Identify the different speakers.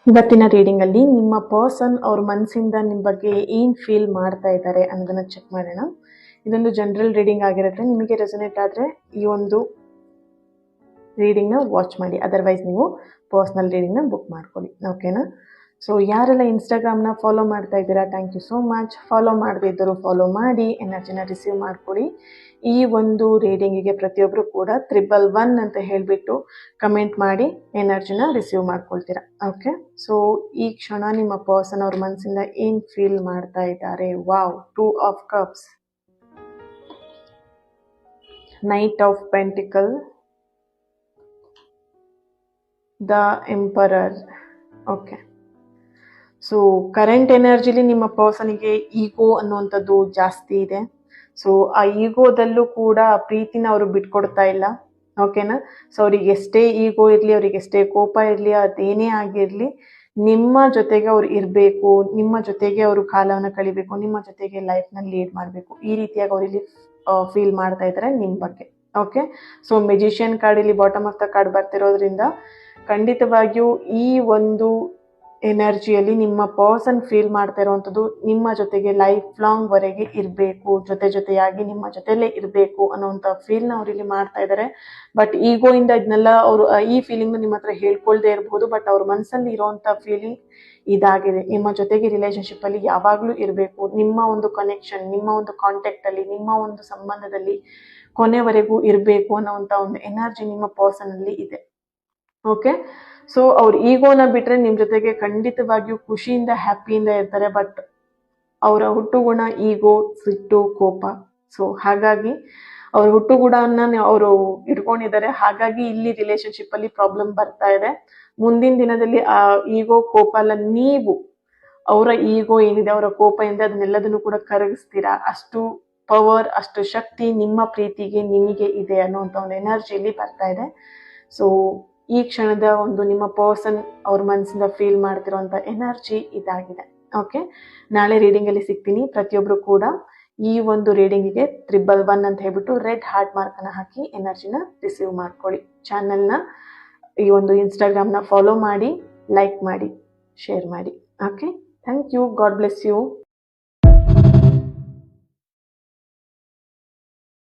Speaker 1: ಇವತ್ತಿನ ರೀಡಿಂಗ್ ಅಲ್ಲಿ ನಿಮ್ಮ ಪರ್ಸನ್ ಅವ್ರ ಮನಸ್ಸಿಂದ ನಿಮ್ಮ ಬಗ್ಗೆ ಏನ್ ಫೀಲ್ ಮಾಡ್ತಾ ಇದ್ದಾರೆ ಅನ್ನೋದನ್ನ ಚೆಕ್ ಮಾಡೋಣ. ಇದೊಂದು ಜನರಲ್ ರೀಡಿಂಗ್ ಆಗಿರುತ್ತೆ. ನಿಮಗೆ ರೆಸೊನೇಟ್ ಆದ್ರೆ ಈ ಒಂದು ರೀಡಿಂಗ್ ನ ವಾಚ್ ಮಾಡಿ, ಅದರ್ವೈಸ್ ನೀವು ಪರ್ಸನಲ್ ರೀಡಿಂಗ್ ನ ಬುಕ್ ಮಾಡ್ಕೊಳ್ಳಿ. ಓಕೆನಾ? ಸೊ ಯಾರೆಲ್ಲ ಇನ್ಸ್ಟಾಗ್ರಾಮ್ ನ ಫಾಲೋ ಮಾಡ್ತಾ ಇದ್ದೀರಾ, thank you so much. Follow ಮಾಡದೇ ಇದ್ದರೂ ಫಾಲೋ ಮಾಡಿ, ಎನರ್ಜಿನ ರಿಸೀವ್ ಮಾಡ್ಕೊಳ್ಳಿ. ಈ ಒಂದು ರೀಡಿಂಗಿಗೆ ಪ್ರತಿಯೊಬ್ಬರು ಕೂಡ 111 ಅಂತ ಹೇಳಿಬಿಟ್ಟು ಕಮೆಂಟ್ ಮಾಡಿ ಎನರ್ಜಿನ ರಿಸೀವ್ ಮಾಡ್ಕೊಳ್ತೀರಾ. ಓಕೆ, ಸೊ ಈ ಕ್ಷಣ ನಿಮ್ಮ ಪರ್ಸನ್ ಅವ್ರ ಮನಸ್ಸಿಂದ ಏನ್ ಫೀಲ್ ಮಾಡ್ತಾ ಇದ್ದಾರೆ? Wow, 2 of cups, knight of pentacle, the emperor. Okay, so current ಎನರ್ಜಿಲಿ ನಿಮ್ಮ ಪರ್ಸನ್ಗೆ ಈಗೋ ಅನ್ನುವಂಥದ್ದು ಜಾಸ್ತಿ ಇದೆ. ಸೊ ಆ ಈಗೋದಲ್ಲೂ ಕೂಡ ಪ್ರೀತಿನ ಅವರು ಬಿಟ್ಕೊಡ್ತಾ ಇಲ್ಲ. ಓಕೆನಾ? ಸೊ ಅವ್ರಿಗೆ ಎಷ್ಟೇ ಈಗೋ ಇರಲಿ, ಅವ್ರಿಗೆ ಎಷ್ಟೇ ಕೋಪ ಇರಲಿ, ಅದೇನೇ ಆಗಿರಲಿ, ನಿಮ್ಮ ಜೊತೆಗೆ ಅವ್ರು ಇರಬೇಕು, ನಿಮ್ಮ ಜೊತೆಗೆ ಅವರು ಕಾಲವನ್ನು ಕಳಿಬೇಕು, ನಿಮ್ಮ ಜೊತೆಗೆ ಲೈಫ್ನ ಲೀಡ್ ಮಾಡಬೇಕು, ಈ ರೀತಿಯಾಗಿ ಅವರಿಲ್ಲಿ ಫೀಲ್ ಮಾಡ್ತಾ ಇದ್ದಾರೆ ನಿಮ್ಮ ಬಗ್ಗೆ. ಓಕೆ, ಸೊ ಮೆಜಿಷಿಯನ್ ಕಾರ್ಡ್ ಇಲ್ಲಿ ಬಾಟಮ್ ಆಫ್ ದ ಕಾರ್ಡ್ ಬರ್ತಿರೋದ್ರಿಂದ ಖಂಡಿತವಾಗಿಯೂ ಈ ಒಂದು ಎನರ್ಜಿಯಲ್ಲಿ ನಿಮ್ಮ ಪರ್ಸನ್ ಫೀಲ್ ಮಾಡ್ತಾ ಇರುವಂಥದ್ದು ನಿಮ್ಮ ಜೊತೆಗೆ ಲೈಫ್ ಲಾಂಗ್ ವರೆಗೆ ಇರಬೇಕು, ಜೊತೆಯಾಗಿ ನಿಮ್ಮ ಜೊತೆಲೇ ಇರಬೇಕು ಅನ್ನೋಂಥ ಫೀಲ್ನ ಅವ್ರು ಇಲ್ಲಿ ಮಾಡ್ತಾ ಇದ್ದಾರೆ. ಬಟ್ ಈಗೋಯಿಂದ ಇದನ್ನೆಲ್ಲ ಅವರು ಈ ಫೀಲಿಂಗ್ ನಿಮ್ಮ ಹತ್ರ ಹೇಳ್ಕೊಳ್ದೇ ಇರಬಹುದು, ಬಟ್ ಅವ್ರ ಮನಸ್ಸಲ್ಲಿ ಇರೋಂಥ ಫೀಲಿಂಗ್ ಇದಾಗಿದೆ. ನಿಮ್ಮ ಜೊತೆಗೆ ರಿಲೇಶನ್ಶಿಪ್ ಅಲ್ಲಿ ಯಾವಾಗಲೂ ಇರಬೇಕು, ನಿಮ್ಮ ಒಂದು ಕನೆಕ್ಷನ್, ನಿಮ್ಮ ಒಂದು ಕಾಂಟ್ಯಾಕ್ಟ್ ಅಲ್ಲಿ, ನಿಮ್ಮ ಒಂದು ಸಂಬಂಧದಲ್ಲಿ ಕೊನೆವರೆಗೂ ಇರಬೇಕು ಅನ್ನೋಂಥ ಒಂದು ಎನರ್ಜಿ ನಿಮ್ಮ ಪರ್ಸನ್ ಅಲ್ಲಿ ಇದೆ. ಓಕೆ, ಸೊ ಅವ್ರ ಈಗೋನ ಬಿಟ್ರೆ ನಿಮ್ ಜೊತೆಗೆ ಖಂಡಿತವಾಗಿಯೂ ಖುಷಿಯಿಂದ ಹ್ಯಾಪಿಯಿಂದ ಇರ್ತಾರೆ. ಬಟ್ ಅವರ ಹುಟ್ಟುಗುಣ ಈಗೋ, ಸಿಟ್ಟು, ಕೋಪ. ಸೊ ಹಾಗಾಗಿ ಅವ್ರ ಹುಟ್ಟುಗುಣವನ್ನ ಅವರು ಇಟ್ಕೊಂಡಿದ್ದಾರೆ. ಹಾಗಾಗಿ ಇಲ್ಲಿ ರಿಲೇಶನ್ಶಿಪ್ ಅಲ್ಲಿ ಪ್ರಾಬ್ಲಮ್ ಬರ್ತಾ ಇದೆ. ಮುಂದಿನ ದಿನದಲ್ಲಿ ಆ ಈಗೋ, ಕೋಪ ಎಲ್ಲ ನೀವು ಅವರ ಈಗೋ ಏನಿದೆ, ಅವರ ಕೋಪ ಏನಿದೆ, ಅದನ್ನೆಲ್ಲದನ್ನು ಕೂಡ ಕರಗಿಸ್ತೀರಾ. ಅಷ್ಟು ಪವರ್, ಅಷ್ಟು ಶಕ್ತಿ ನಿಮ್ಮ ಪ್ರೀತಿಗೆ ನಿಮಗೆ ಇದೆ ಅನ್ನೋಂಥ ಒಂದು ಎನರ್ಜಿ ಇಲ್ಲಿ ಬರ್ತಾ ಇದೆ. ಸೊ ಈ ಕ್ಷಣದ ಒಂದು ನಿಮ್ಮ ಪರ್ಸನ್ ಅವ್ರ ಮನಸ್ಸಿಂದ ಫೀಲ್ ಮಾಡ್ತಿರೋಂಥ ಎನರ್ಜಿ ಇದಾಗಿದೆ. ಓಕೆ, ನಾಳೆ ರೀಡಿಂಗ್ ಅಲ್ಲಿ ಸಿಗ್ತೀನಿ. ಪ್ರತಿಯೊಬ್ರು ಕೂಡ ಈ ಒಂದು ರೀಡಿಂಗಿಗೆ 111 ಅಂತ ಹೇಳ್ಬಿಟ್ಟು ರೆಡ್ ಹಾರ್ಟ್ ಮಾರ್ಕ್ ಅನ್ನ ಹಾಕಿ ಎನರ್ಜಿನ ರಿಸೀವ್ ಮಾಡ್ಕೊಳ್ಳಿ. ಚಾನೆಲ್ನ ಈ ಒಂದು ಇನ್ಸ್ಟಾಗ್ರಾಮ್ನ ಫಾಲೋ ಮಾಡಿ, ಲೈಕ್ ಮಾಡಿ, ಶೇರ್ ಮಾಡಿ. Okay, thank you. God bless you.